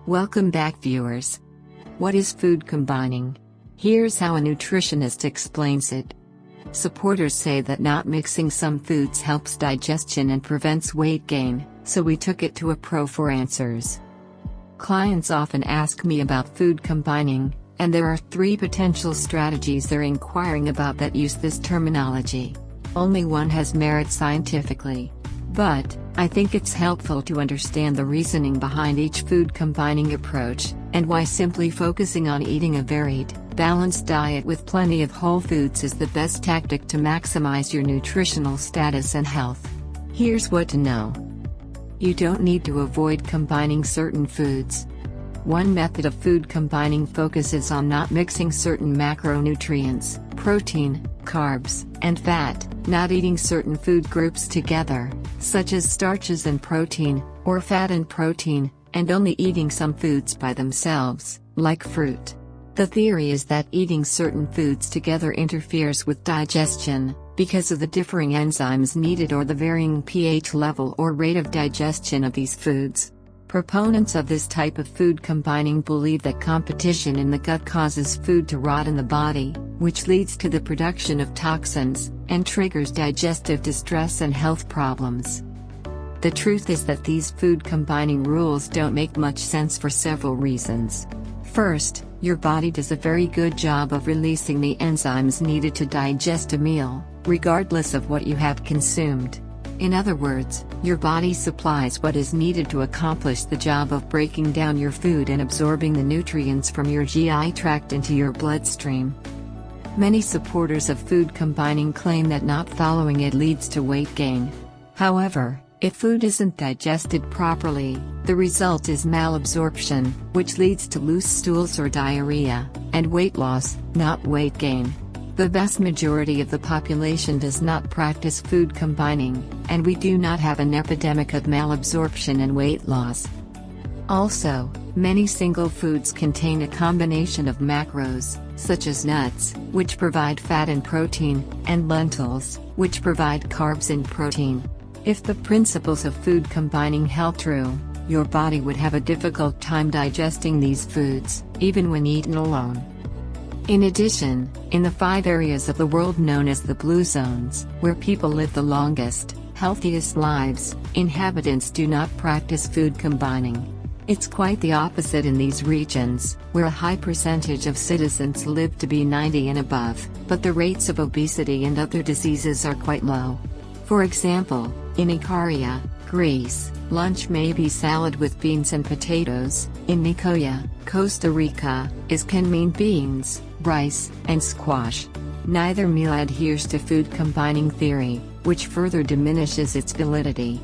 Welcome back, viewers. What is food combining? Here's how a nutritionist explains it. Supporters say that not mixing some foods helps digestion and prevents weight gain, so we took it to a pro for answers. Clients often ask me about food combining, and there are 3 potential strategies they're inquiring about that use this terminology. Only one has merit scientifically. But I think it's helpful to understand the reasoning behind each food combining approach, and why simply focusing on eating a varied, balanced diet with plenty of whole foods is the best tactic to maximize your nutritional status and health. Here's what to know. You don't need to avoid combining certain foods. One method of food combining focuses on not mixing certain macronutrients, protein, carbs, and fat, not eating certain food groups together, such as starches and protein, or fat and protein, and only eating some foods by themselves, like fruit. The theory is that eating certain foods together interferes with digestion, because of the differing enzymes needed or the varying pH level or rate of digestion of these foods. Proponents of this type of food combining believe that competition in the gut causes food to rot in the body, which leads to the production of toxins, and triggers digestive distress and health problems. The truth is that these food combining rules don't make much sense for several reasons. First, your body does a very good job of releasing the enzymes needed to digest a meal, regardless of what you have consumed. In other words, your body supplies what is needed to accomplish the job of breaking down your food and absorbing the nutrients from your GI tract into your bloodstream. Many supporters of food combining claim that not following it leads to weight gain. However, if food isn't digested properly, the result is malabsorption, which leads to loose stools or diarrhea, and weight loss, not weight gain. The vast majority of the population does not practice food combining, and we do not have an epidemic of malabsorption and weight loss. Also, many single foods contain a combination of macros, such as nuts, which provide fat and protein, and lentils, which provide carbs and protein. If the principles of food combining held true, your body would have a difficult time digesting these foods, even when eaten alone. In addition, in the 5 areas of the world known as the blue zones, where people live the longest, healthiest lives, inhabitants do not practice food combining. It's quite the opposite in these regions, where a high percentage of citizens live to be 90 and above, but the rates of obesity and other diseases are quite low. For example, in Ikaria, Greece, lunch may be salad with beans and potatoes. In Nicoya, Costa Rica, it can mean beans, rice, and squash. Neither meal adheres to food combining theory, which further diminishes its validity.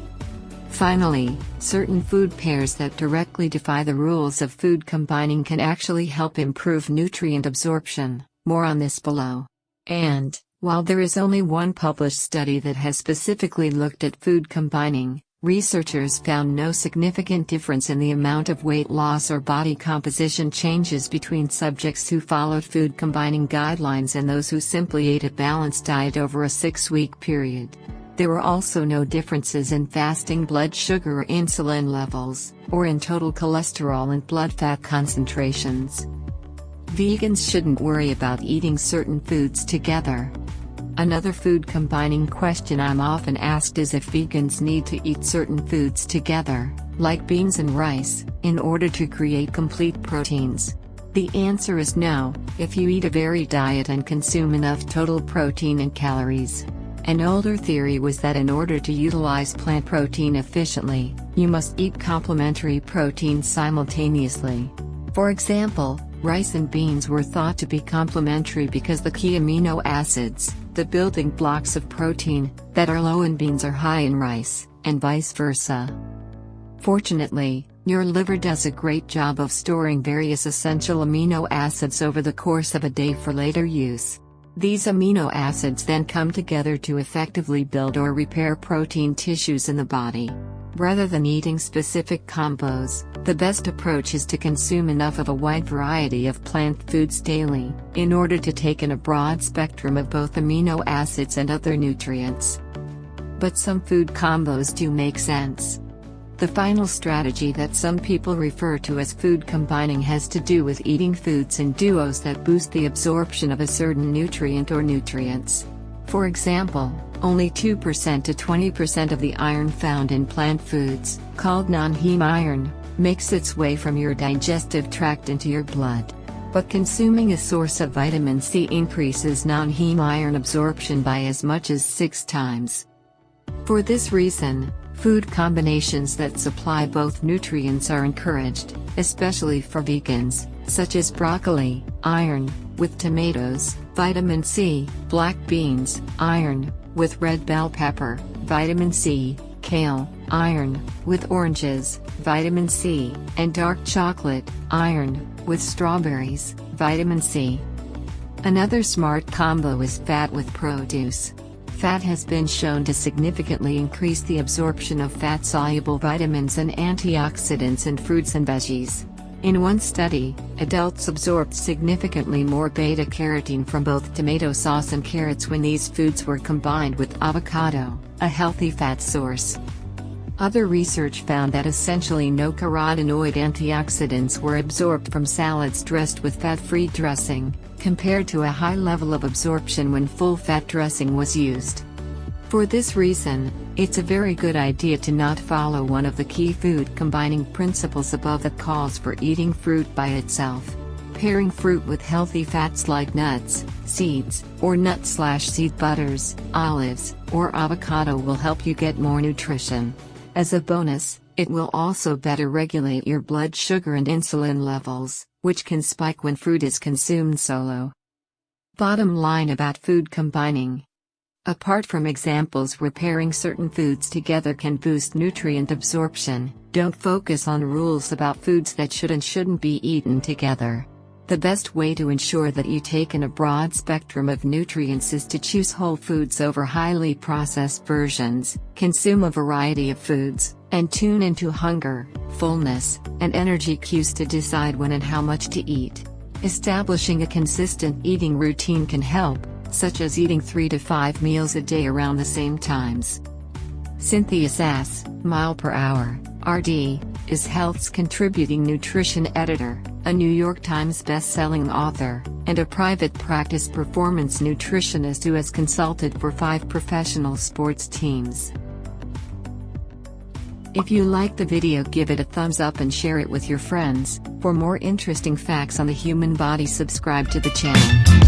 Finally, certain food pairs that directly defy the rules of food combining can actually help improve nutrient absorption. More on this below. And, while there is only one published study that has specifically looked at food combining, researchers found no significant difference in the amount of weight loss or body composition changes between subjects who followed food combining guidelines and those who simply ate a balanced diet over a 6-week period. There were also no differences in fasting blood sugar or insulin levels, or in total cholesterol and blood fat concentrations. Vegans shouldn't worry about eating certain foods together. Another food combining question I'm often asked is if vegans need to eat certain foods together, like beans and rice, in order to create complete proteins. The answer is no, if you eat a varied diet and consume enough total protein and calories. An older theory was that in order to utilize plant protein efficiently, you must eat complementary proteins simultaneously. For example, rice and beans were thought to be complementary because the key amino acids, the building blocks of protein, that are low in beans are high in rice, and vice versa. Fortunately, your liver does a great job of storing various essential amino acids over the course of a day for later use. These amino acids then come together to effectively build or repair protein tissues in the body. Rather than eating specific combos, the best approach is to consume enough of a wide variety of plant foods daily, in order to take in a broad spectrum of both amino acids and other nutrients. But some food combos do make sense. The final strategy that some people refer to as food combining has to do with eating foods in duos that boost the absorption of a certain nutrient or nutrients. For example, only 2% to 20% of the iron found in plant foods, called non-heme iron, makes its way from your digestive tract into your blood. But consuming a source of vitamin C increases non-heme iron absorption by as much as 6 times. For this reason, food combinations that supply both nutrients are encouraged, especially for vegans, such as broccoli, iron, with tomatoes, vitamin C, black beans, iron, with red bell pepper, vitamin C, kale, iron, with oranges, vitamin C, and dark chocolate, iron, with strawberries, vitamin C. Another smart combo is fat with produce. Fat has been shown to significantly increase the absorption of fat-soluble vitamins and antioxidants in fruits and veggies. In one study, adults absorbed significantly more beta-carotene from both tomato sauce and carrots when these foods were combined with avocado, a healthy fat source. Other research found that essentially no carotenoid antioxidants were absorbed from salads dressed with fat-free dressing, compared to a high level of absorption when full-fat dressing was used. For this reason, it's a very good idea to not follow one of the key food combining principles above that calls for eating fruit by itself. Pairing fruit with healthy fats like nuts, seeds, or nut/seed butters, olives, or avocado will help you get more nutrition. As a bonus, it will also better regulate your blood sugar and insulin levels, which can spike when fruit is consumed solo. Bottom line about food combining. Apart from examples where pairing certain foods together can boost nutrient absorption, don't focus on rules about foods that should and shouldn't be eaten together. The best way to ensure that you take in a broad spectrum of nutrients is to choose whole foods over highly processed versions, consume a variety of foods, and tune into hunger, fullness, and energy cues to decide when and how much to eat. Establishing a consistent eating routine can help, such as eating 3 to 5 meals a day around the same times. Cynthia Sass, mile/hour, RD, is Health's contributing nutrition editor, a New York Times best-selling author, and a private practice performance nutritionist who has consulted for 5 professional sports teams. If you liked the video, give it a thumbs up and share it with your friends. For more interesting facts on the human body, subscribe to the channel.